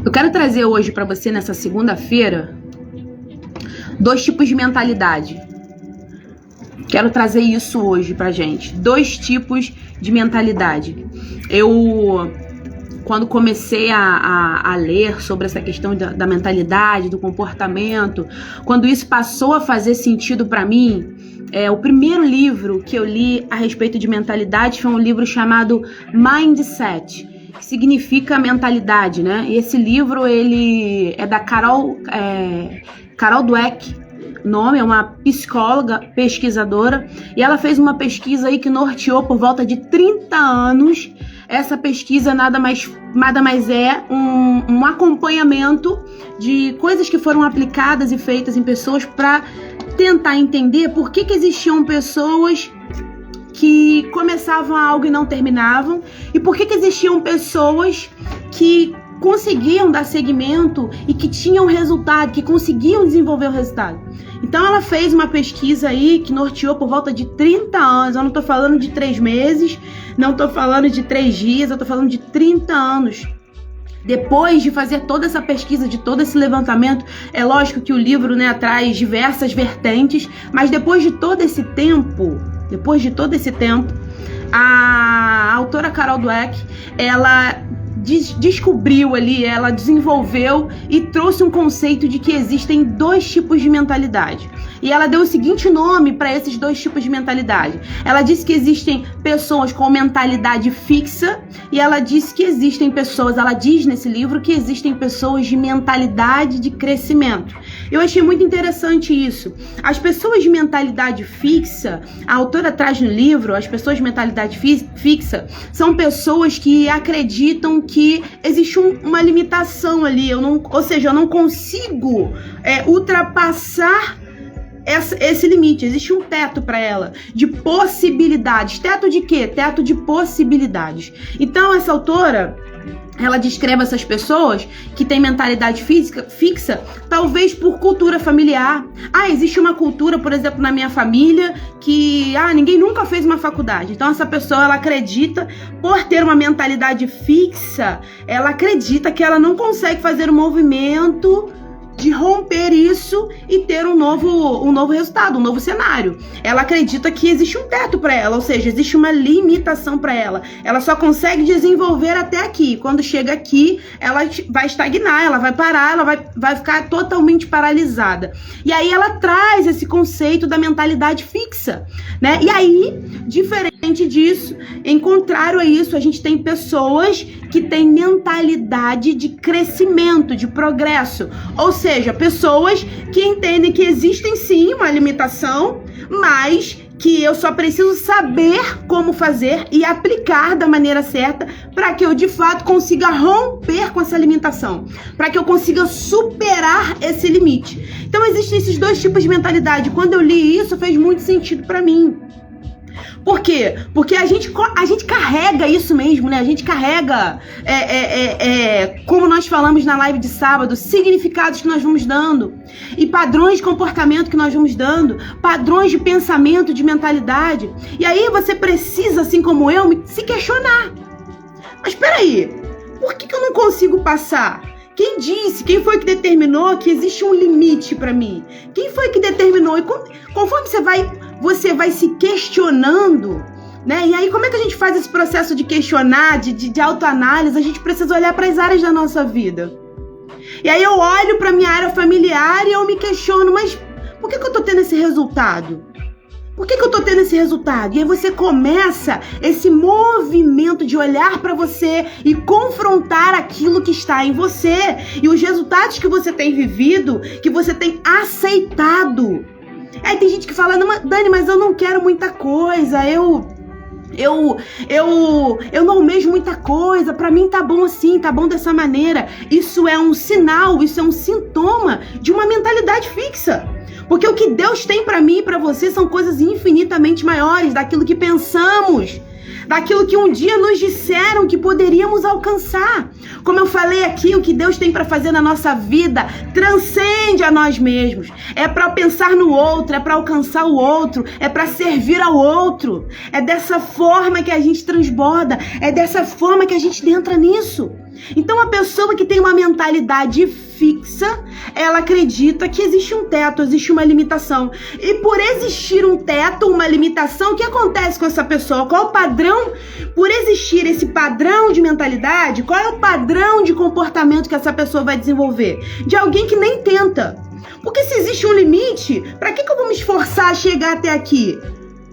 Eu quero trazer hoje para você, nessa segunda-feira, 2 tipos de mentalidade. Quero trazer isso hoje pra gente. 2 tipos de mentalidade. Eu, quando comecei a ler sobre essa questão da mentalidade, do comportamento, quando isso passou a fazer sentido pra mim, o primeiro livro que eu li a respeito de mentalidade foi um livro chamado Mindset, que significa mentalidade, né? E esse livro, ele é da Carol Dweck. O nome é uma psicóloga, pesquisadora, e ela fez uma pesquisa aí que norteou por volta de 30 anos. Essa pesquisa nada mais é um acompanhamento de coisas que foram aplicadas e feitas em pessoas para tentar entender por que existiam pessoas que começavam algo e não terminavam, e por que existiam pessoas que conseguiam dar seguimento e que tinham resultado, que conseguiam desenvolver o resultado. Então ela fez uma pesquisa aí que norteou por volta de 30 anos. Eu não tô falando de 3 meses, não tô falando de 3 dias, eu tô falando de 30 anos. Depois de fazer toda essa pesquisa, de todo esse levantamento, é lógico que o livro, né, traz diversas vertentes, mas depois de todo esse tempo, a autora Carol Dweck, ela descobriu ali, ela desenvolveu e trouxe um conceito de que existem 2 tipos de mentalidade. E ela deu o seguinte nome para esses 2 tipos de mentalidade. Ela disse que existem pessoas com mentalidade fixa, e ela disse que existem pessoas, ela diz nesse livro que existem pessoas de mentalidade de crescimento. Eu achei muito interessante isso. As pessoas de mentalidade fixa, a autora traz no livro, as pessoas de mentalidade fixa são pessoas que acreditam que existe uma limitação ali, eu não consigo ultrapassar esse limite, existe um teto para ela, de possibilidades. Teto de quê? Teto de possibilidades. Então essa autora, ela descreve essas pessoas que têm mentalidade fixa, talvez por cultura familiar. Existe uma cultura, por exemplo, na minha família, que ninguém nunca fez uma faculdade. Então essa pessoa, ela acredita, por ter uma mentalidade fixa, ela acredita que ela não consegue fazer um movimento de romper isso e ter um novo resultado, um novo cenário. Ela acredita que existe um teto para ela, ou seja, existe uma limitação para ela. Ela só consegue desenvolver até aqui. Quando chega aqui, ela vai estagnar, ela vai parar, ela vai ficar totalmente paralisada. E aí ela traz esse conceito da mentalidade fixa, né? E aí, diferente disso, em contrário a isso, a gente tem pessoas que têm mentalidade de crescimento, de progresso. Ou seja, pessoas que entendem que existem sim uma limitação, mas que eu só preciso saber como fazer e aplicar da maneira certa para que eu de fato consiga romper com essa limitação, para que eu consiga superar esse limite. Então existem esses 2 tipos de mentalidade. Quando eu li isso, fez muito sentido para mim. Por quê? Porque a gente carrega isso mesmo, né? A gente carrega, como nós falamos na live de sábado, significados que nós vamos dando e padrões de comportamento que nós vamos dando, padrões de pensamento, de mentalidade. E aí você precisa, assim como eu, se questionar. Mas peraí, por que eu não consigo passar? Quem disse? Quem foi que determinou que existe um limite para mim? Quem foi que determinou? E conforme você vai se questionando, né? E aí, como é que a gente faz esse processo de questionar, de autoanálise? A gente precisa olhar para as áreas da nossa vida. E aí eu olho para minha área familiar e eu me questiono, mas por que eu tô tendo esse resultado? Por que eu tô tendo esse resultado? E aí você começa esse movimento de olhar para você e confrontar aquilo que está em você e os resultados que você tem vivido, que você tem aceitado. Aí tem gente que fala, não, Dani, mas eu não quero muita coisa, eu não almejo muita coisa, pra mim tá bom assim, tá bom dessa maneira. Isso é um sinal, isso é um sintoma de uma mentalidade fixa. Porque o que Deus tem pra mim e pra você são coisas infinitamente maiores daquilo que pensamos, daquilo que um dia nos disseram que poderíamos alcançar. Como eu falei aqui, o que Deus tem para fazer na nossa vida transcende a nós mesmos. É para pensar no outro, é para alcançar o outro, é para servir ao outro. É dessa forma que a gente transborda, é dessa forma que a gente entra nisso. Então, a pessoa que tem uma mentalidade fixa, ela acredita que existe um teto, existe uma limitação. E por existir um teto, uma limitação, o que acontece com essa pessoa? Qual o padrão? Por existir esse padrão de mentalidade, qual é o padrão de comportamento que essa pessoa vai desenvolver? De alguém que nem tenta. Porque se existe um limite, para que eu vou me esforçar a chegar até aqui?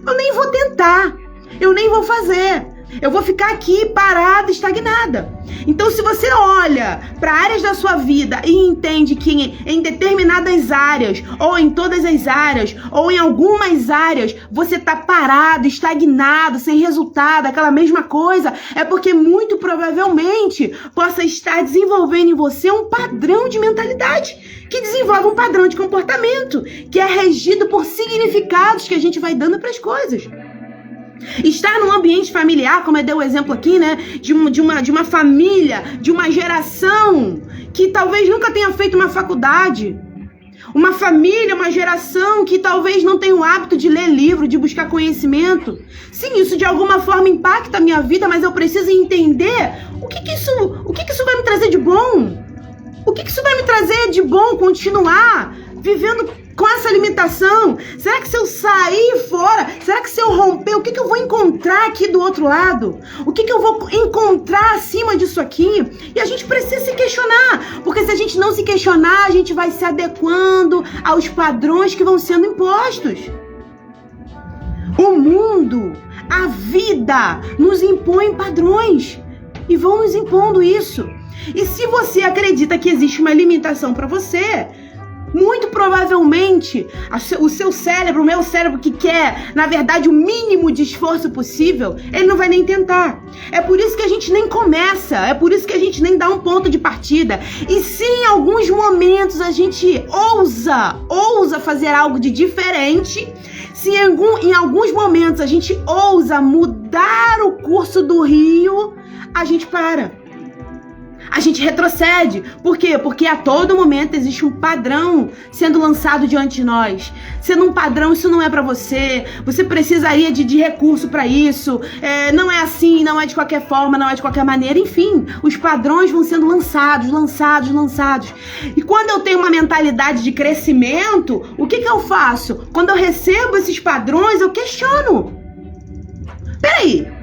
Eu nem vou tentar, eu nem vou fazer. Eu vou ficar aqui parada, estagnada. Então, se você olha para áreas da sua vida e entende que em determinadas áreas, ou em todas as áreas, ou em algumas áreas, você está parado, estagnado, sem resultado, aquela mesma coisa, é porque muito provavelmente possa estar desenvolvendo em você um padrão de mentalidade, que desenvolve um padrão de comportamento, que é regido por significados que a gente vai dando para as coisas. Estar num ambiente familiar, como eu dei o exemplo aqui, né? De uma família, de uma geração que talvez nunca tenha feito uma faculdade. Uma família, uma geração que talvez não tenha o hábito de ler livro, de buscar conhecimento. Sim, isso de alguma forma impacta a minha vida, mas eu preciso entender o que isso vai me trazer de bom. O que isso vai me trazer de bom continuar vivendo com essa limitação? Será que se eu sair fora, será que se eu romper, o que eu vou encontrar aqui do outro lado? O que eu vou encontrar acima disso aqui? E a gente precisa se questionar, porque se a gente não se questionar, a gente vai se adequando aos padrões que vão sendo impostos. O mundo, a vida, nos impõe padrões e vão nos impondo isso. E se você acredita que existe uma limitação para você, muito provavelmente o seu cérebro, o meu cérebro, que quer, na verdade, o mínimo de esforço possível, ele não vai nem tentar. É por isso que a gente nem começa, é por isso que a gente nem dá um ponto de partida. E se em alguns momentos a gente ousa fazer algo de diferente, se em alguns momentos a gente ousa mudar o curso do rio, a gente para. A gente retrocede. Por quê? Porque a todo momento existe um padrão sendo lançado diante de nós. Sendo um padrão, isso não é pra você. Você precisaria de recurso pra isso. Não é assim, não é de qualquer forma, não é de qualquer maneira. Enfim, os padrões vão sendo lançados. E quando eu tenho uma mentalidade de crescimento, o que eu faço? Quando eu recebo esses padrões, eu questiono. Peraí.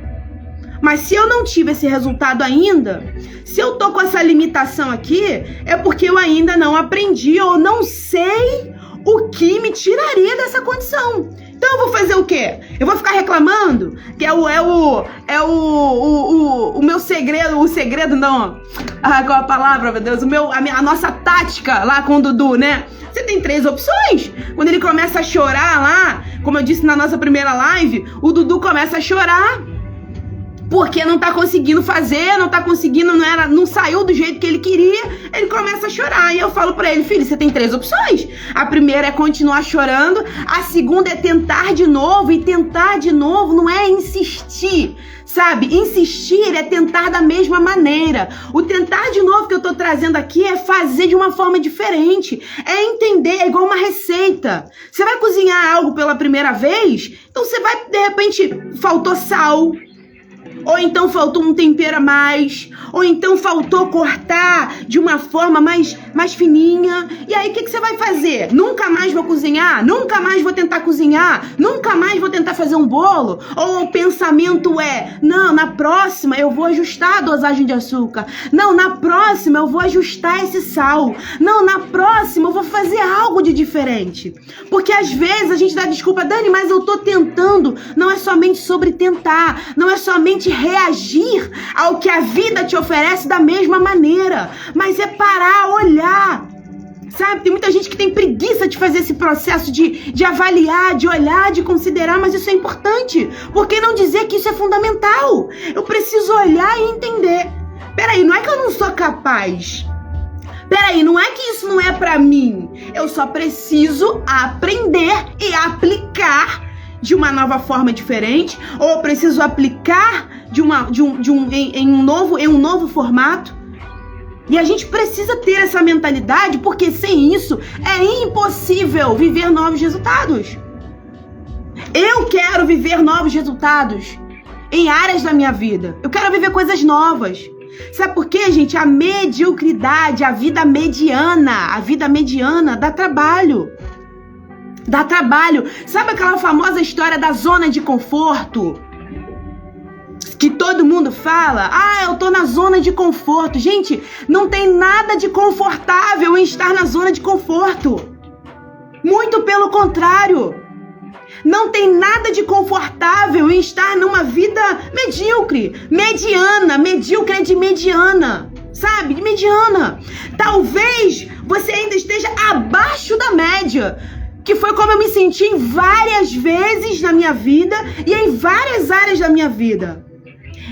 Mas se eu não tive esse resultado ainda, se eu tô com essa limitação aqui, é porque eu ainda não aprendi ou não sei o que me tiraria dessa condição. Então eu vou fazer o quê? Eu vou ficar reclamando? Que é o meu segredo, o segredo não. Qual a palavra, meu Deus? A nossa tática lá com o Dudu, né? Você tem 3 opções. Quando ele começa a chorar lá, como eu disse na nossa primeira live, o Dudu começa a chorar. Porque não tá conseguindo fazer, não saiu do jeito que ele queria, ele começa a chorar. E eu falo pra ele, filho, você tem 3 opções. A primeira é continuar chorando, a segunda é tentar de novo, e tentar de novo não é insistir, sabe? Insistir é tentar da mesma maneira. O tentar de novo que eu tô trazendo aqui é fazer de uma forma diferente, é entender, é igual uma receita. Você vai cozinhar algo pela primeira vez, então você vai, de repente, faltou sal, ou então faltou um tempero a mais, ou então faltou cortar de uma forma mais fininha. E aí o que você vai fazer? Nunca mais vou cozinhar? Nunca mais vou tentar cozinhar? Nunca mais vou tentar fazer um bolo? Ou o pensamento é, não, na próxima eu vou ajustar a dosagem de açúcar. Não, na próxima eu vou ajustar esse sal. Não, na próxima eu vou fazer algo de diferente. Porque às vezes a gente dá desculpa, Dani, mas eu tô tentando. Não é somente sobre tentar, não é somente reagir ao que a vida te oferece da mesma maneira, mas é parar, olhar, sabe? Tem muita gente que tem preguiça de fazer esse processo de avaliar, de olhar, de considerar, mas isso é importante. Por que não dizer que isso é fundamental? Eu preciso olhar e entender. Peraí, não é que eu não sou capaz. Peraí, não é que isso não é pra mim. Eu só preciso aprender e aplicar de uma nova forma diferente, ou eu preciso aplicar em um novo formato. E a gente precisa ter essa mentalidade, porque sem isso é impossível viver novos resultados. Eu quero viver novos resultados em áreas da minha vida. Eu quero viver coisas novas. Sabe por quê, gente? A mediocridade, a vida mediana dá trabalho. Dá trabalho. Sabe aquela famosa história da zona de conforto? Que todo mundo fala, eu tô na zona de conforto. Gente, não tem nada de confortável em estar na zona de conforto. Muito pelo contrário. Não tem nada de confortável em estar numa vida medíocre. Mediana. Medíocre é de mediana. Sabe? De mediana. Talvez você ainda esteja abaixo da média. Que foi como eu me senti várias vezes na minha vida e em várias áreas da minha vida.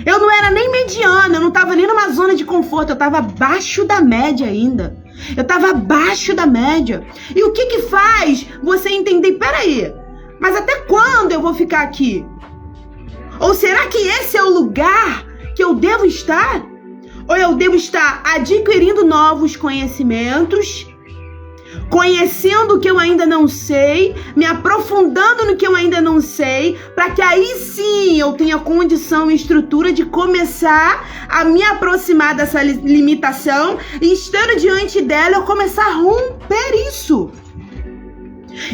Eu não era nem mediana, eu não estava nem numa zona de conforto, eu estava abaixo da média ainda. Eu estava abaixo da média. E o que faz você entender, peraí, mas até quando eu vou ficar aqui? Ou será que esse é o lugar que eu devo estar? Ou eu devo estar adquirindo novos conhecimentos, conhecendo o que eu ainda não sei, me aprofundando no que eu ainda não sei, para que aí sim eu tenha condição e estrutura de começar a me aproximar dessa limitação e, estando diante dela, eu começar a romper isso.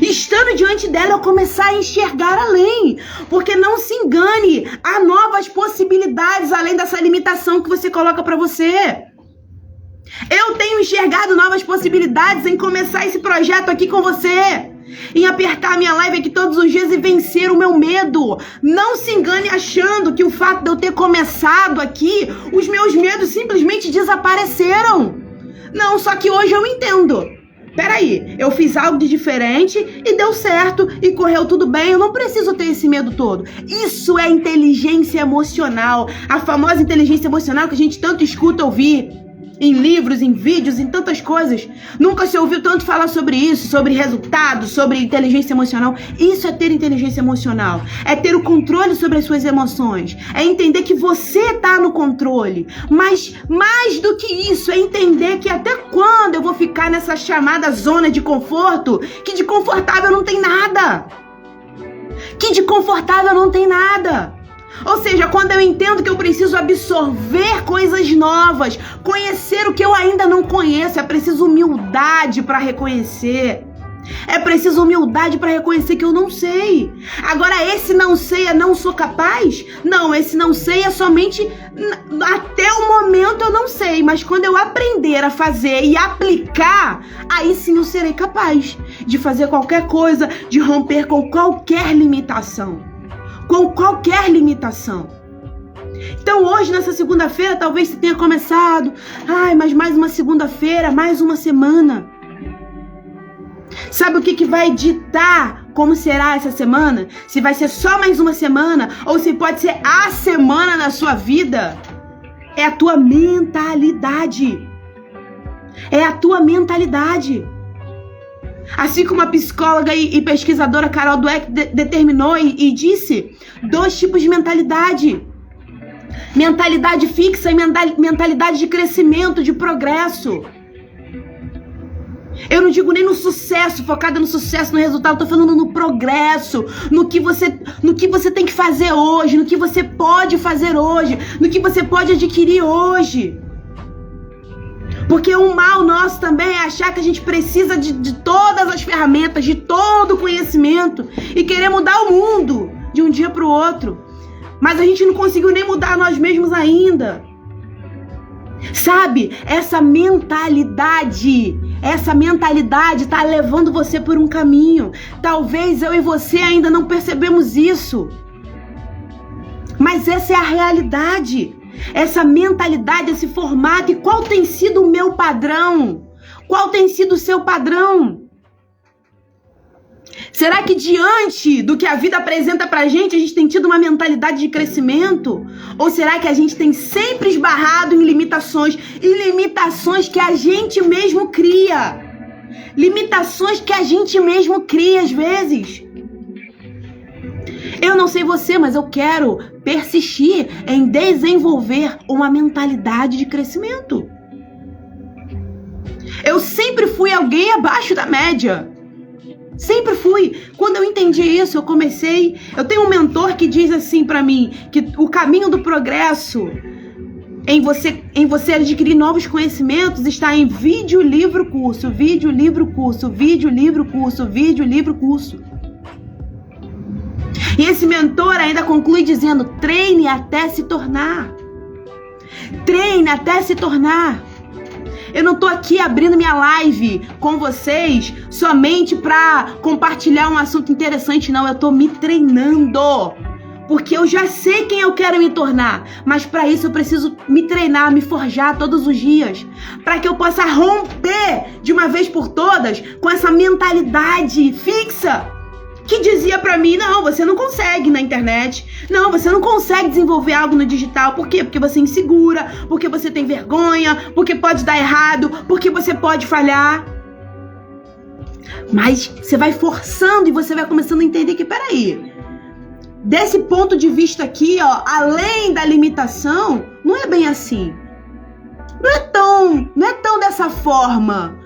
Estando diante dela, eu começar a enxergar além. Porque não se engane, há novas possibilidades além dessa limitação que você coloca para você. Eu tenho enxergado novas possibilidades em começar esse projeto aqui com você, em apertar a minha live aqui todos os dias e vencer o meu medo. Não se engane achando que o fato de eu ter começado aqui, os meus medos simplesmente desapareceram. Não, só que hoje eu entendo. Peraí, eu fiz algo de diferente e deu certo e correu tudo bem, eu não preciso ter esse medo todo. Isso é inteligência emocional, a famosa inteligência emocional que a gente tanto escuta ouvir em livros, em vídeos, em tantas coisas. Nunca se ouviu tanto falar sobre isso, sobre resultados, sobre inteligência emocional. Isso é ter inteligência emocional. É ter o controle sobre as suas emoções. É entender que você está no controle. Mas mais do que isso, é entender que até quando eu vou ficar nessa chamada zona de conforto, que de confortável não tem nada. Que de confortável não tem nada. Ou seja, quando eu entendo que eu preciso absorver coisas novas, conhecer o que eu ainda não conheço, é preciso humildade para reconhecer. É preciso humildade para reconhecer que eu não sei. Agora, esse não sei é não sou capaz? Não, esse não sei é somente até o momento eu não sei. Mas quando eu aprender a fazer e aplicar, aí sim eu serei capaz de fazer qualquer coisa, de romper com qualquer limitação. Com qualquer limitação. Então hoje, nessa segunda-feira, talvez você tenha começado, mas mais uma segunda-feira, mais uma semana. Sabe o que vai ditar como será essa semana? Se vai ser só mais uma semana ou se pode ser a semana na sua vida? É a tua mentalidade. É a tua mentalidade. Assim como a psicóloga e pesquisadora Carol Dweck determinou e disse, 2 tipos de mentalidade. Mentalidade fixa e mentalidade de crescimento, de progresso. Eu não digo nem no sucesso, focada no sucesso, no resultado, estou falando no progresso, no que você tem que fazer hoje, no que você pode fazer hoje, no que você pode adquirir hoje. Porque o mal nosso também é achar que a gente precisa de todas as ferramentas, de todo o conhecimento e querer mudar o mundo de um dia para o outro. Mas a gente não conseguiu nem mudar nós mesmos ainda. Sabe? Essa mentalidade está levando você por um caminho. Talvez eu e você ainda não percebemos isso. Mas essa é a realidade. Essa mentalidade, esse formato. E qual tem sido o meu padrão? Qual tem sido o seu padrão? Será que diante do que a vida apresenta pra gente, a gente tem tido uma mentalidade de crescimento? Ou será que a gente tem sempre esbarrado em limitações? E limitações que a gente mesmo cria. Limitações que a gente mesmo cria às vezes. Eu não sei você, mas eu quero persistir em desenvolver uma mentalidade de crescimento. Eu sempre fui alguém abaixo da média. Sempre fui. Quando eu entendi isso, eu tenho um mentor que diz assim pra mim, que o caminho do progresso em você adquirir novos conhecimentos está em vídeo, livro, curso, vídeo, livro, curso, vídeo, livro, curso, vídeo, livro, curso. E esse mentor ainda conclui dizendo: treine até se tornar. Treine até se tornar. Eu não tô aqui abrindo minha live com vocês somente para compartilhar um assunto interessante, não. Eu tô me treinando. Porque eu já sei quem eu quero me tornar. Mas para isso eu preciso me treinar, me forjar todos os dias. Para que eu possa romper de uma vez por todas com essa mentalidade fixa que dizia pra mim: não, você não consegue na internet. Não, você não consegue desenvolver algo no digital. Por quê? Porque você é insegura, porque você tem vergonha, porque pode dar errado, porque você pode falhar. Mas você vai forçando e você vai começando a entender que, peraí, desse ponto de vista aqui, ó, além da limitação, não é bem assim. Não é tão dessa forma.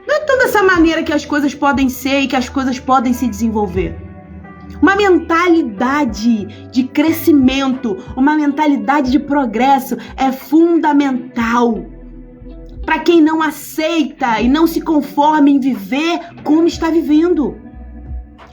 Não é tão dessa maneira que as coisas podem ser e que as coisas podem se desenvolver. Uma mentalidade de crescimento, uma mentalidade de progresso é fundamental para quem não aceita e não se conforma em viver como está vivendo.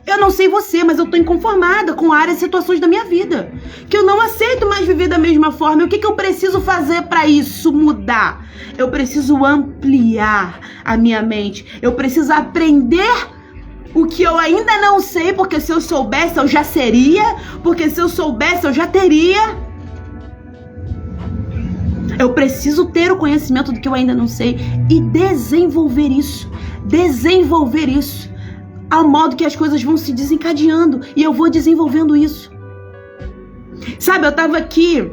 Eu não sei você, mas eu tô inconformada com áreas e situações da minha vida que eu não aceito mais viver da mesma forma. E o que eu preciso fazer para isso mudar? Eu preciso ampliar a minha mente. Eu preciso aprender o que eu ainda não sei, porque se eu soubesse eu já seria, porque se eu soubesse eu já teria. Eu preciso ter o conhecimento do que eu ainda não sei e desenvolver isso. Desenvolver isso. Ao modo que as coisas vão se desencadeando e eu vou desenvolvendo isso. Sabe, eu tava aqui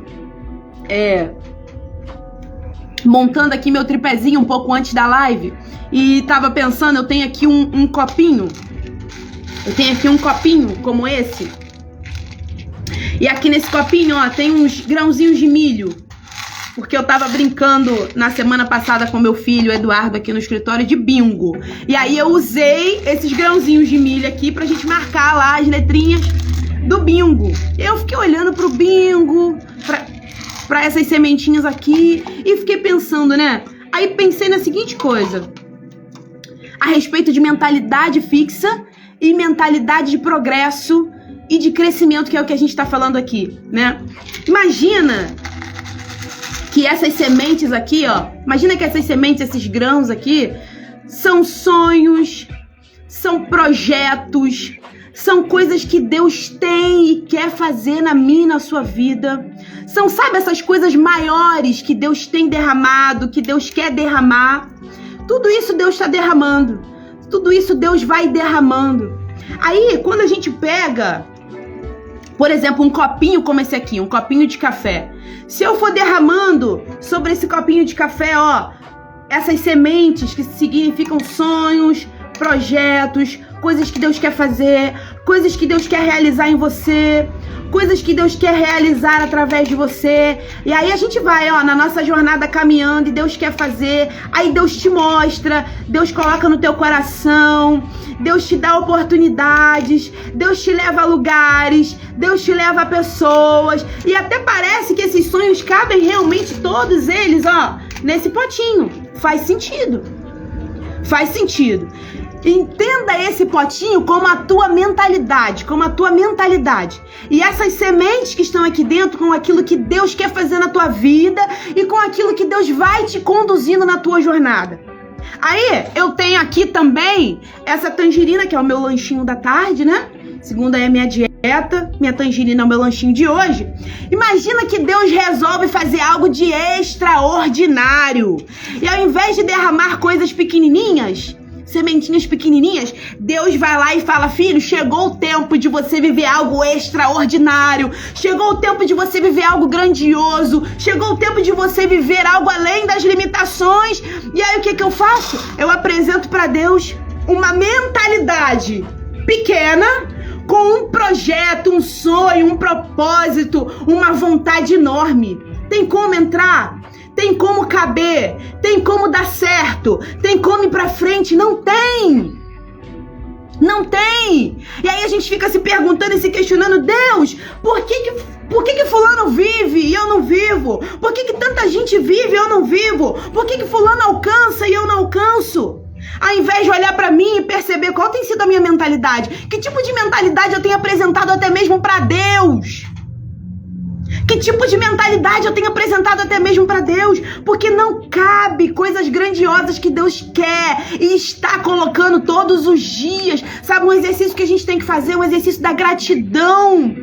montando aqui meu tripézinho um pouco antes da live e tava pensando, eu tenho aqui um copinho. Eu tenho aqui um copinho como esse. E aqui nesse copinho, ó, tem uns grãozinhos de milho. Porque eu tava brincando na semana passada com meu filho, Eduardo, aqui no escritório de bingo. E aí eu usei esses grãozinhos de milho aqui pra gente marcar lá as letrinhas do bingo. Eu fiquei olhando pro bingo, pra essas sementinhas aqui, e fiquei pensando, né? Aí pensei na seguinte coisa, a respeito de mentalidade fixa e mentalidade de progresso e de crescimento, que é o que a gente tá falando aqui, né? Imagina que essas sementes aqui, ó, imagina que essas sementes, esses grãos aqui, são sonhos, são projetos, são coisas que Deus tem e quer fazer na minha e na sua vida. São, sabe, essas coisas maiores que Deus tem derramado, que Deus quer derramar. Tudo isso Deus está derramando. Tudo isso Deus vai derramando. Aí, quando a gente pega, por exemplo, um copinho como esse aqui, um copinho de café. Se eu for derramando sobre esse copinho de café, ó, essas sementes que significam sonhos, projetos, coisas que Deus quer fazer, coisas que Deus quer realizar em você, coisas que Deus quer realizar através de você. E aí a gente vai, ó, na nossa jornada caminhando e Deus quer fazer. Aí Deus te mostra, Deus coloca no teu coração, Deus te dá oportunidades, Deus te leva a lugares, Deus te leva a pessoas. E até parece que esses sonhos cabem realmente todos eles, ó, nesse potinho. Faz sentido. Faz sentido. Entenda esse potinho como a tua mentalidade, E essas sementes que estão aqui dentro, com aquilo que Deus quer fazer na tua vida e com aquilo que Deus vai te conduzindo na tua jornada. Aí, eu tenho aqui também essa tangerina, que é o meu lanchinho da tarde, né? Segundo aí a minha dieta, minha tangerina é o meu lanchinho de hoje. Imagina que Deus resolve fazer algo de extraordinário. E ao invés de derramar coisas pequenininhas, sementinhas pequenininhas, Deus vai lá e fala: filho, chegou o tempo de você viver algo extraordinário, chegou o tempo de você viver algo grandioso, chegou o tempo de você viver algo além das limitações. E aí o que eu faço? Eu apresento para Deus uma mentalidade pequena, com um projeto, um sonho, um propósito, uma vontade enorme. Tem como entrar? Tem como caber? Tem como dar certo? Tem como ir pra frente? Não tem! Não tem! E aí a gente fica se perguntando e se questionando, Deus, por que fulano vive e eu não vivo? Por que tanta gente vive e eu não vivo? Por que fulano alcança e eu não alcanço? Ao invés de olhar pra mim e perceber qual tem sido a minha mentalidade, que tipo de mentalidade eu tenho apresentado até mesmo pra Deus? Que tipo de mentalidade eu tenho apresentado até mesmo para Deus? Porque não cabe coisas grandiosas que Deus quer e está colocando todos os dias. Sabe, um exercício que a gente tem que fazer, um exercício da gratidão.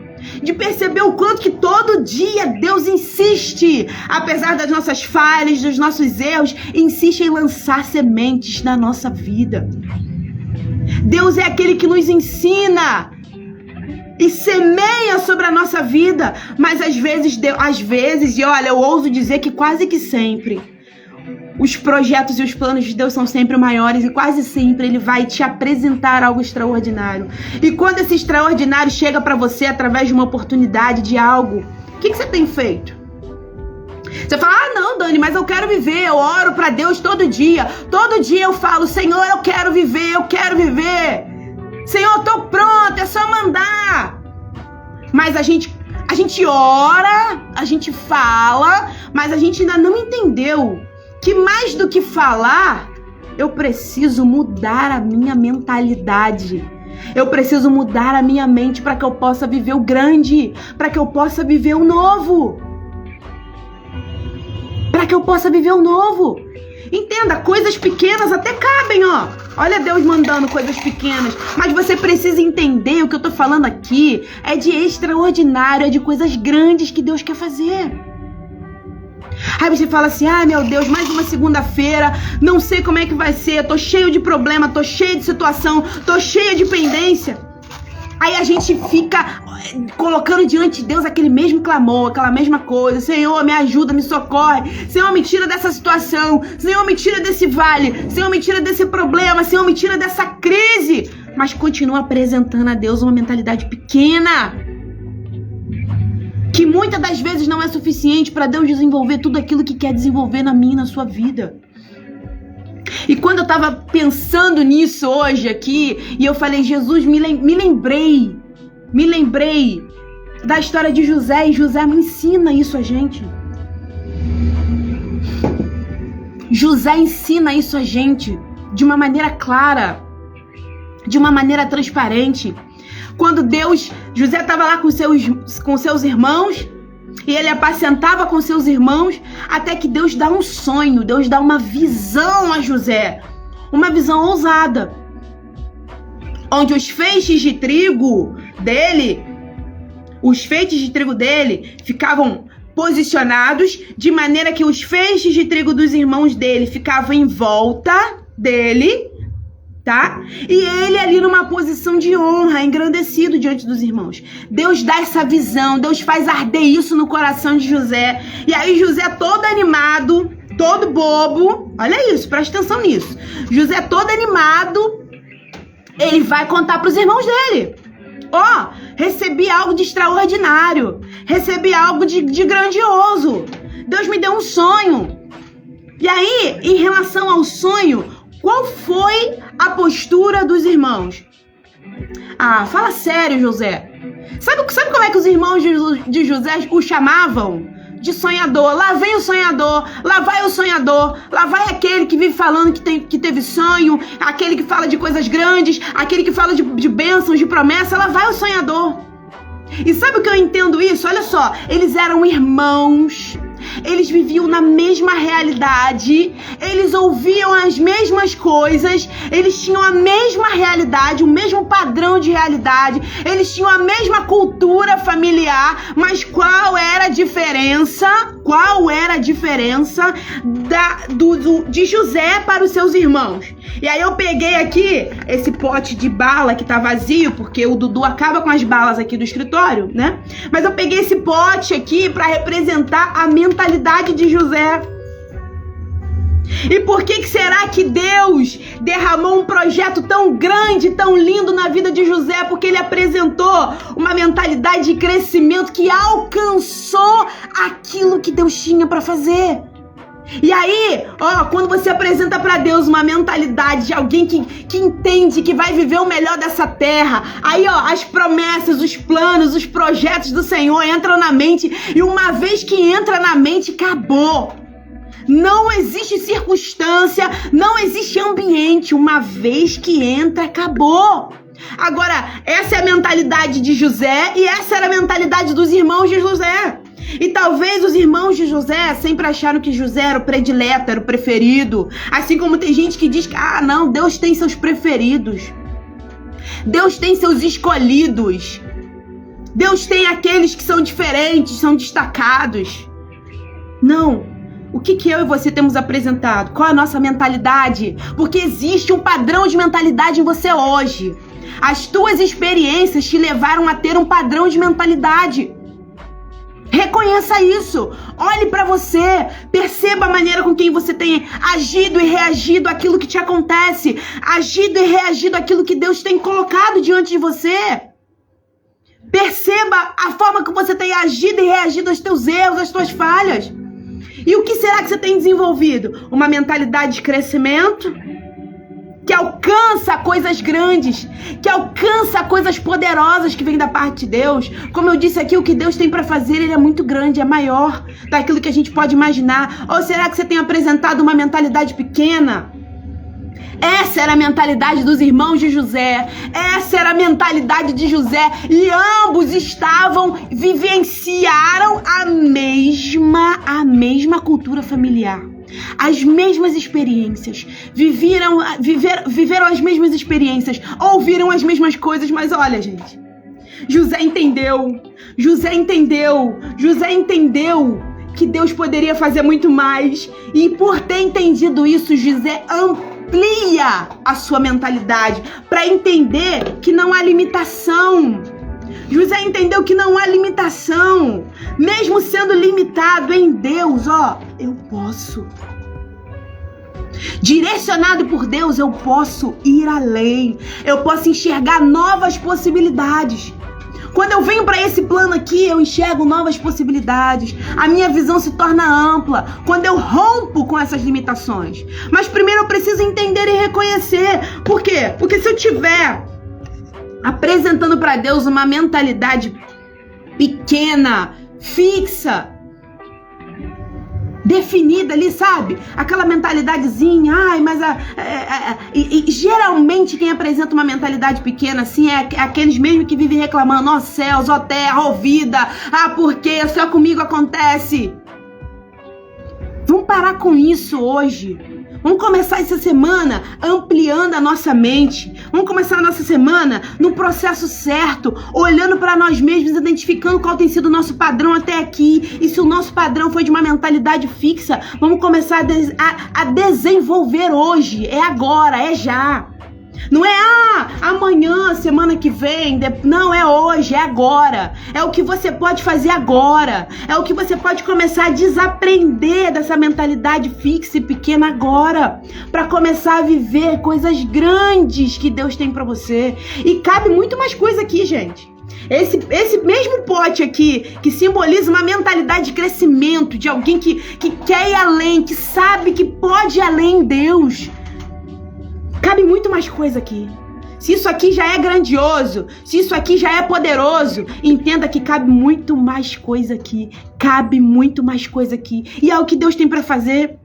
De perceber o quanto que todo dia Deus insiste, apesar das nossas falhas, dos nossos erros, insiste em lançar sementes na nossa vida. Deus é aquele que nos ensina e semeia sobre a nossa vida, mas às vezes, e olha, eu ouso dizer que quase que sempre, os projetos e os planos de Deus são sempre maiores e quase sempre Ele vai te apresentar algo extraordinário. E quando esse extraordinário chega para você através de uma oportunidade, de algo, o que você tem feito? Você fala, não, Dani, mas eu quero viver, eu oro para Deus todo dia eu falo, Senhor, eu quero viver, Senhor, tô pronto, é só mandar. Mas a gente ora, a gente fala, mas a gente ainda não entendeu que mais do que falar, eu preciso mudar a minha mentalidade. Eu preciso mudar a minha mente para que eu possa viver o grande, para que eu possa viver o novo. Entenda, coisas pequenas até cabem, ó. Olha Deus mandando coisas pequenas. Mas você precisa entender, o que eu tô falando aqui é de extraordinário, é de coisas grandes que Deus quer fazer. Aí você fala assim, meu Deus, mais uma segunda-feira, não sei como é que vai ser, tô cheio de problema, tô cheio de situação, tô cheia de pendência. Aí a gente fica colocando diante de Deus aquele mesmo clamor, aquela mesma coisa. Senhor, me ajuda, me socorre. Senhor, me tira dessa situação. Senhor, me tira desse vale. Senhor, me tira desse problema. Senhor, me tira dessa crise. Mas continua apresentando a Deus uma mentalidade pequena, que muitas das vezes não é suficiente para Deus desenvolver tudo aquilo que quer desenvolver na minha e na sua vida. E quando eu tava pensando nisso hoje aqui, e eu falei, Jesus, me lembrei da história de José, e José me ensina isso a gente. José ensina isso a gente de uma maneira clara, de uma maneira transparente. Quando José estava lá com seus irmãos, e ele apacentava com seus irmãos, até que Deus dá um sonho, Deus dá uma visão a José, uma visão ousada, onde os feixes de trigo dele ficavam posicionados, de maneira que os feixes de trigo dos irmãos dele ficavam em volta dele, tá? E ele ali numa posição de honra, engrandecido diante dos irmãos. Deus dá essa visão, Deus faz arder isso no coração de José. E aí José todo animado, todo bobo, olha isso, presta atenção nisso. José todo animado, ele vai contar para os irmãos dele. Recebi algo de extraordinário, recebi algo de grandioso. Deus me deu um sonho. E aí, em relação ao sonho, qual foi a postura dos irmãos? Fala sério, José. Sabe como é que os irmãos de José o chamavam? De sonhador. Lá vem o sonhador, lá vai o sonhador, lá vai aquele que vive falando que teve sonho, aquele que fala de coisas grandes, aquele que fala de bênçãos, de promessa, lá vai o sonhador. E sabe o que eu entendo isso? Olha só, eles eram irmãos, eles viviam na mesma realidade, eles ouviam as mesmas coisas, eles tinham a mesma realidade, o mesmo padrão de realidade, eles tinham a mesma cultura familiar, mas qual era a diferença? De José para os seus irmãos? E aí eu peguei aqui esse pote de bala que tá vazio, porque o Dudu acaba com as balas aqui do escritório, né? Mas eu peguei esse pote aqui para representar a mentalidade de José. E por que será que Deus derramou um projeto tão grande, tão lindo na vida de José? Porque ele apresentou uma mentalidade de crescimento que alcançou aquilo que Deus tinha para fazer. E aí, quando você apresenta para Deus uma mentalidade de alguém que entende que vai viver o melhor dessa terra, aí, as promessas, os planos, os projetos do Senhor entram na mente, e uma vez que entra na mente, acabou. Não existe circunstância, não existe ambiente. Uma vez que entra, acabou. Agora, essa é a mentalidade de José e essa era a mentalidade dos irmãos de José. E talvez os irmãos de José sempre acharam que José era o predileto, era o preferido. Assim como tem gente que diz que, não, Deus tem seus preferidos. Deus tem seus escolhidos. Deus tem aqueles que são diferentes, são destacados. Não. O que eu e você temos apresentado? Qual é a nossa mentalidade? Porque existe um padrão de mentalidade em você hoje. As tuas experiências te levaram a ter um padrão de mentalidade. Reconheça isso. Olhe para você. Perceba a maneira com que você tem agido e reagido àquilo que te acontece. Agido e reagido àquilo que Deus tem colocado diante de você. Perceba a forma que você tem agido e reagido aos teus erros, às tuas falhas. E o que será que você tem desenvolvido? Uma mentalidade de crescimento que alcança coisas grandes, que alcança coisas poderosas que vêm da parte de Deus. Como eu disse aqui, o que Deus tem para fazer, ele é muito grande, é maior daquilo que a gente pode imaginar. Ou será que você tem apresentado uma mentalidade pequena? Essa era a mentalidade dos irmãos de José. Essa era a mentalidade de José. E ambos vivenciaram a mesma cultura familiar. As mesmas experiências. Viveram as mesmas experiências. Ouviram as mesmas coisas. Mas olha, gente. José entendeu que Deus poderia fazer muito mais. E por ter entendido isso, José amplia a sua mentalidade para entender que não há limitação. José entendeu que não há limitação. Mesmo sendo limitado em Deus, eu posso. Direcionado por Deus, eu posso ir além. Eu posso enxergar novas possibilidades. Quando eu venho para esse plano aqui, eu enxergo novas possibilidades. A minha visão se torna ampla quando eu rompo com essas limitações. Mas primeiro eu preciso entender e reconhecer. Por quê? Porque se eu tiver apresentando para Deus uma mentalidade pequena, fixa, definida ali, sabe? Aquela mentalidadezinha, e geralmente quem apresenta uma mentalidade pequena assim é aqueles mesmo que vivem reclamando, ó céus, ó terra, ó vida, porque só comigo acontece. Vamos parar com isso hoje. Vamos começar essa semana ampliando a nossa mente. Vamos começar a nossa semana no processo certo, olhando para nós mesmos, identificando qual tem sido o nosso padrão até aqui. E se o nosso padrão foi de uma mentalidade fixa, vamos começar a desenvolver hoje. É agora, é já. Não é amanhã, semana que vem, não, é hoje, é agora. É o que você pode fazer agora. É o que você pode começar a desaprender dessa mentalidade fixa e pequena agora, para começar a viver coisas grandes que Deus tem para você. E cabe muito mais coisa aqui, gente. Esse mesmo pote aqui, que simboliza uma mentalidade de crescimento, de alguém que quer ir além, que sabe que pode ir além em Deus. Cabe muito mais coisa aqui. Se isso aqui já é grandioso, se isso aqui já é poderoso, entenda que cabe muito mais coisa aqui. Cabe muito mais coisa aqui. E é o que Deus tem para fazer.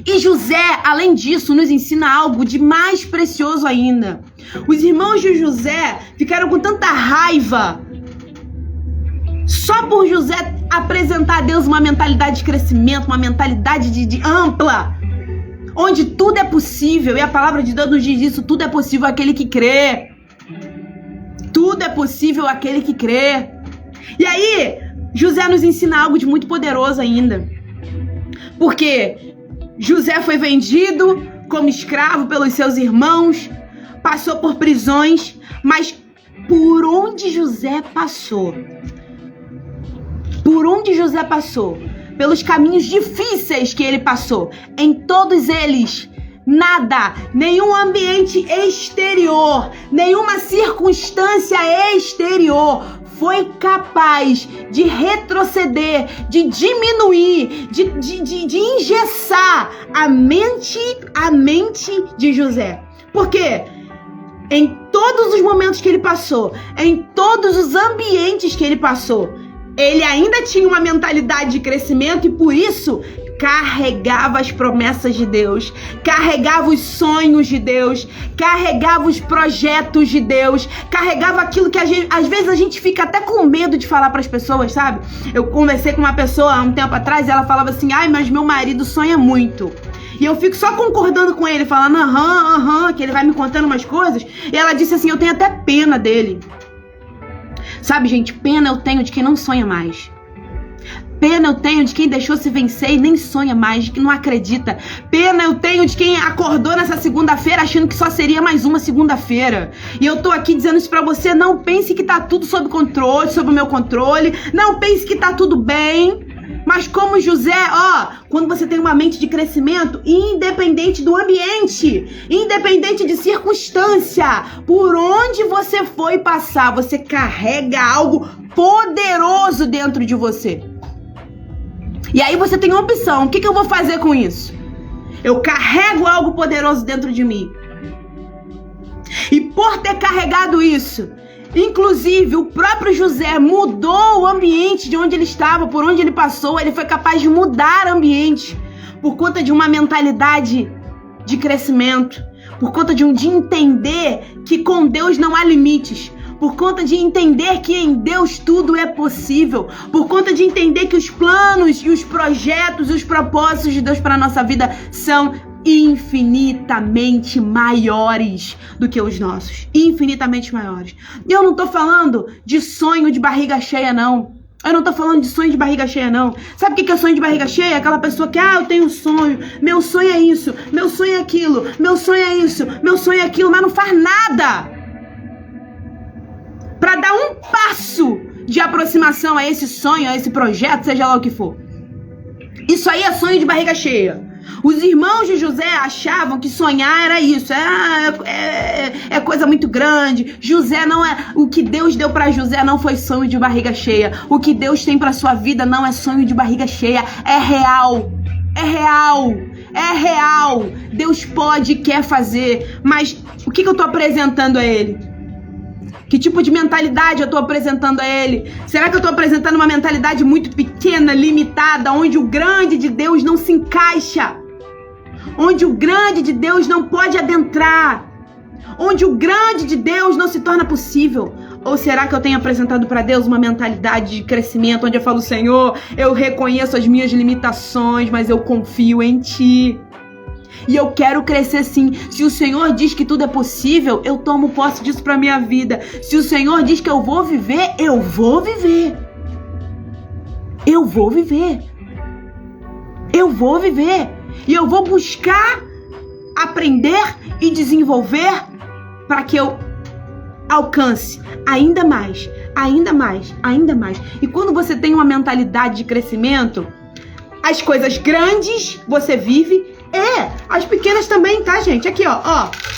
E José, além disso, nos ensina algo de mais precioso ainda. Os irmãos de José ficaram com tanta raiva só por José apresentar a Deus uma mentalidade de crescimento, uma mentalidade de ampla, onde tudo é possível, e a palavra de Deus nos diz isso, tudo é possível àquele que crê. Tudo é possível àquele que crê. E aí, José nos ensina algo de muito poderoso ainda. Porque José foi vendido como escravo pelos seus irmãos, passou por prisões, mas por onde José passou? Pelos caminhos difíceis que ele passou, em todos eles, nada, nenhum ambiente exterior, nenhuma circunstância exterior foi capaz de retroceder, de diminuir, de engessar a mente de José. Por quê? Em todos os momentos que ele passou, em todos os ambientes que ele passou, ele ainda tinha uma mentalidade de crescimento e por isso carregava as promessas de Deus, carregava os sonhos de Deus, carregava os projetos de Deus, carregava aquilo que às vezes a gente fica até com medo de falar para as pessoas, sabe? Eu conversei com uma pessoa há um tempo atrás e ela falava assim, ai, mas meu marido sonha muito. E eu fico só concordando com ele, falando aham, que ele vai me contando umas coisas. E ela disse assim, eu tenho até pena dele. Sabe, gente, pena eu tenho de quem não sonha mais. Pena eu tenho de quem deixou se vencer e nem sonha mais, de quem não acredita. Pena eu tenho de quem acordou nessa segunda-feira achando que só seria mais uma segunda-feira. E eu tô aqui dizendo isso pra você, não pense que tá tudo sob controle, sob o meu controle. Não pense que tá tudo bem. Mas como José, quando você tem uma mente de crescimento, independente do ambiente, independente de circunstância, por onde você foi passar, você carrega algo poderoso dentro de você. E aí você tem uma opção, o que eu vou fazer com isso? Eu carrego algo poderoso dentro de mim. E por ter carregado isso, inclusive, o próprio José mudou o ambiente de onde ele estava, por onde ele passou. Ele foi capaz de mudar o ambiente por conta de uma mentalidade de crescimento, por conta de entender que com Deus não há limites, por conta de entender que em Deus tudo é possível, por conta de entender que os planos e os projetos e os propósitos de Deus para a nossa vida são infinitamente maiores do que os nossos. Infinitamente maiores. E eu não tô falando de sonho de barriga cheia, não. Eu não tô falando de sonho de barriga cheia, não. Sabe o que é sonho de barriga cheia? Aquela pessoa que, eu tenho um sonho, meu sonho é isso, meu sonho é aquilo, meu sonho é isso, meu sonho é aquilo, mas não faz nada pra dar um passo de aproximação a esse sonho, a esse projeto, seja lá o que for. Isso aí é sonho de barriga cheia. Os irmãos de José achavam que sonhar era isso, é coisa muito grande. José não é, o que Deus deu para José não foi sonho de barriga cheia. O que Deus tem para sua vida não é sonho de barriga cheia, é real. É real. É real. Deus pode e quer fazer, mas o que eu tô apresentando a ele? Que tipo de mentalidade eu tô apresentando a ele? Será que eu tô apresentando uma mentalidade muito pequena, limitada, onde o grande de Deus não se encaixa? Onde o grande de Deus não pode adentrar? Onde o grande de Deus não se torna possível? Ou será que eu tenho apresentado para Deus uma mentalidade de crescimento, onde eu falo, Senhor, eu reconheço as minhas limitações, mas eu confio em Ti. E eu quero crescer sim. Se o Senhor diz que tudo é possível, eu tomo posse disso pra minha vida. Se o Senhor diz que eu vou viver, eu vou viver. Eu vou viver. Eu vou viver. E eu vou buscar aprender e desenvolver para que eu alcance ainda mais, ainda mais, ainda mais. E quando você tem uma mentalidade de crescimento, as coisas grandes você vive. As pequenas também, tá, gente? Aqui, ó,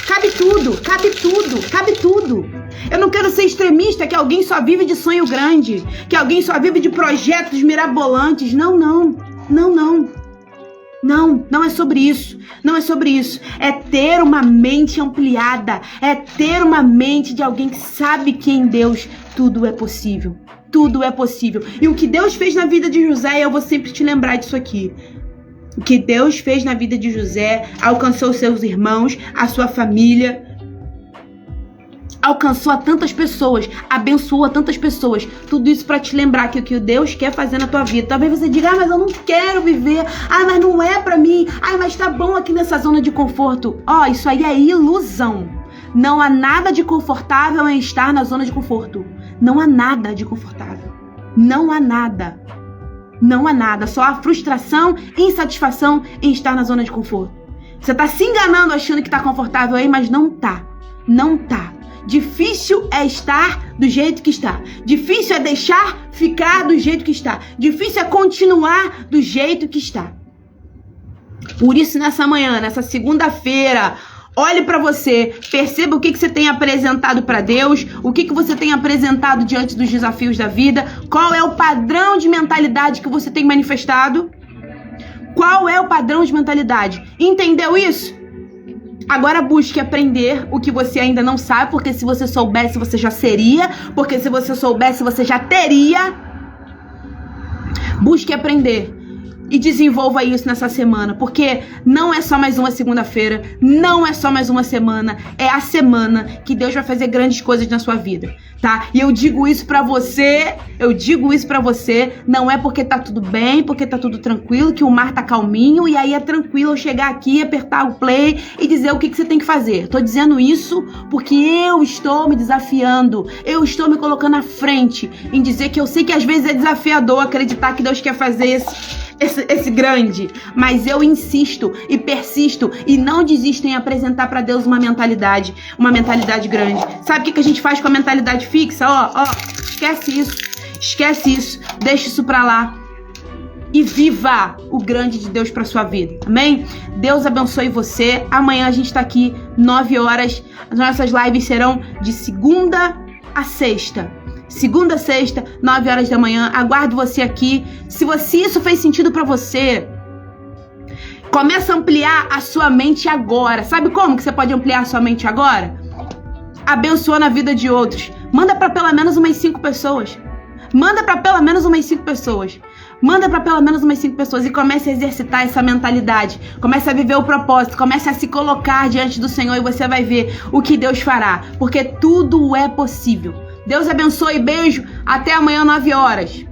cabe tudo, cabe tudo, cabe tudo. Eu não quero ser extremista, que alguém só vive de sonho grande, que alguém só vive de projetos mirabolantes. Não, não, não, não. Não, não é sobre isso, não é sobre isso. É ter uma mente ampliada, é ter uma mente de alguém que sabe que em Deus tudo é possível. Tudo é possível. E o que Deus fez na vida de José, eu vou sempre te lembrar disso aqui. O que Deus fez na vida de José, alcançou seus irmãos, a sua família, alcançou a tantas pessoas, abençoou a tantas pessoas. Tudo isso para te lembrar que o que Deus quer fazer na tua vida. Talvez você diga, mas eu não quero viver. Mas não é para mim. Mas tá bom aqui nessa zona de conforto. Isso aí é ilusão. Não há nada de confortável em estar na zona de conforto. Não há nada de confortável. Não há nada. Não há nada, só há frustração e insatisfação em estar na zona de conforto. Você tá se enganando achando que tá confortável aí, mas não tá. Não tá. Difícil é estar do jeito que está. Difícil é deixar ficar do jeito que está. Difícil é continuar do jeito que está. Por isso, nessa manhã, nessa segunda-feira, Olhe para você, perceba o que você tem apresentado para Deus, o que você tem apresentado diante dos desafios da vida, qual é o padrão de mentalidade que você tem manifestado. Qual é o padrão de mentalidade? Entendeu isso? Agora busque aprender o que você ainda não sabe, porque se você soubesse, você já seria, porque se você soubesse, você já teria. Busque aprender e desenvolva isso nessa semana, porque não é só mais uma segunda-feira, não é só mais uma semana, é a semana que Deus vai fazer grandes coisas na sua vida, tá? E eu digo isso pra você, não é porque tá tudo bem, porque tá tudo tranquilo, que o mar tá calminho, e aí é tranquilo eu chegar aqui, apertar o play e dizer o que você tem que fazer. Eu tô dizendo isso porque eu estou me desafiando, eu estou me colocando à frente em dizer que eu sei que às vezes é desafiador acreditar que Deus quer fazer esse grande, mas eu insisto e persisto e não desisto em apresentar para Deus uma mentalidade grande. Sabe o que a gente faz com a mentalidade fixa? Esquece isso, deixa isso pra lá e viva o grande de Deus pra sua vida, amém? Deus abençoe você. Amanhã a gente tá aqui 9 horas, as nossas lives serão de segunda a sexta, 9 horas da manhã. Aguardo você aqui. Se isso fez sentido pra você, começa a ampliar a sua mente agora. Sabe como que você pode ampliar a sua mente agora? Abençoando a vida de outros. Manda pra pelo menos umas 5 pessoas. Manda pra pelo menos umas 5 pessoas e comece a exercitar essa mentalidade. Comece a viver o propósito, comece a se colocar diante do Senhor e você vai ver o que Deus fará, porque tudo é possível. Deus abençoe, beijo, até amanhã 9 horas.